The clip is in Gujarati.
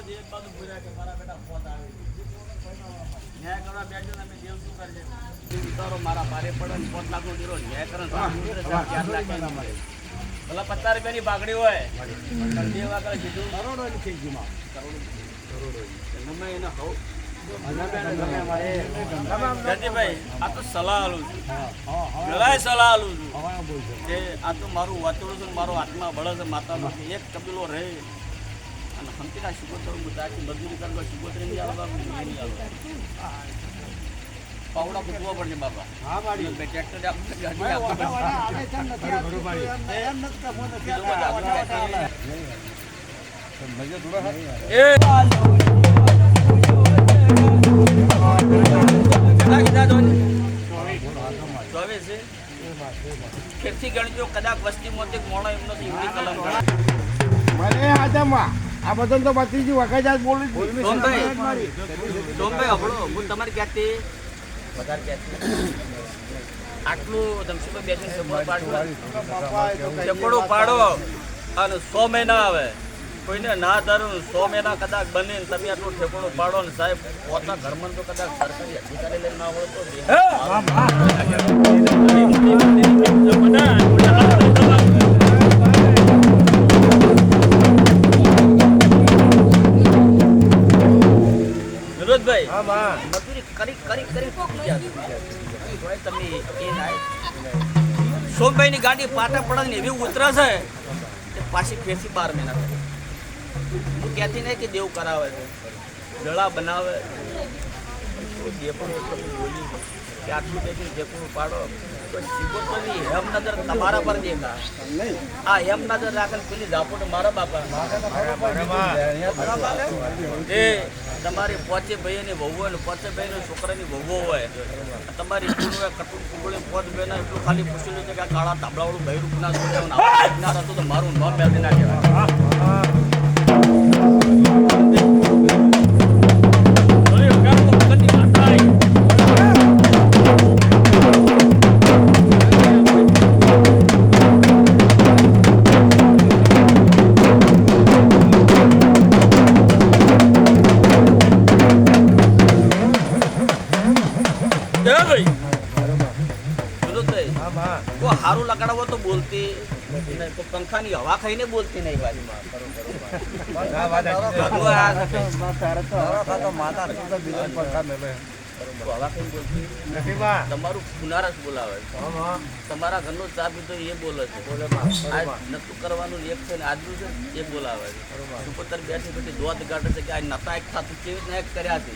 એક બાજુ ભૂર્યા કે મારા બેટા ફોન આવે ન્યાય કરવા બેઠો ને અમે દેવ શું કરશે વિચારો મારા ભારે પડે ને 5 લાખનો દીરો ન્યાય કરે 4 લાખ ભલા 50 રૂપિયાની બાગડી હોય બે વાગડે કીધું કરોડો ની ખેતીમાં કરોડો ગમે એને કહું ભાઈ આ તો સલાહ આલું છું ઘણાય સલાહ આલું છું કે આ તો મારું વાતોડું છે મારો આત્મા બળે છે માતાનો એક કબીલો રહે અને હમતીના શિકોતર મુદ્દાથી મજૂરી કરવા શિકોતરી નહીં આવે બાબુ નહીં આવે પાવડા પૂછવા પડશે બાબા હા મારી ટ્રેક્ટર ખેતી ગણજો કદાચ વસ્તી મોતે મોણો એમ નથી એવડી કલમ મને આદમા આ બધું તો બત્રીજી વખત જ બોલું સોમભાઈ હબળો હું તમારી ક્યાંથી વધારે ક્યાંથી આટલું ધમસીભાઈ બેસીને ચપડો પાડો અને 100 મહિના આવે કોઈને ના ધરું 100 મહિના કદાચ બને તમે આટલું ઠેકોડો પાડો ને સાહેબ પોતા ઘરમાં તો કદાચ સરકારી અધિકારી લઈને ના હોય તો વિરોધભાઈ મજૂરી કરી તમે એ ના સોમભાઈ ની ગાડી પાટા પડે ને એવી ઉતરે છે પાછી ફેરથી 12 મહિના હું કહેતી નહીં કે દેવ કરાવે છે જળા બનાવે જે પણ બોલી કે આટલું તેથી જેકડું પાડો તો શિકોતરની હેમનગર તમારા પર દેખા આ હેમનગર રાખે પેલી ઝાપોટ મારા બાપા એ તમારી પોચે ભાઈની વહુ હોય ને પોચે ભાઈનો છોકરાની વહુ હોય તમારી કટું કુગળે પોચ બેના એટલું ખાલી પૂછેલું છે કે આ કાળા તાબડાવાળું ભાઈ રૂપના છોકરા હતું તો મારું નામ બેસી ના કહેવાય હારું લગાડવો તો બોલતી પંખાની હવા ખાઈને બોલતી નહીં તમારું ખુનારસ બોલાવે તમારા ઘરનો ચા પીતો એ બોલે છે નતું કરવાનું એક છે ને આજનું છે એ બોલાવે છે 75 બેઠી બેઠી દોધ કાઢે છે કે આ નતા એક થતું કેવી રીતના એક કર્યા છે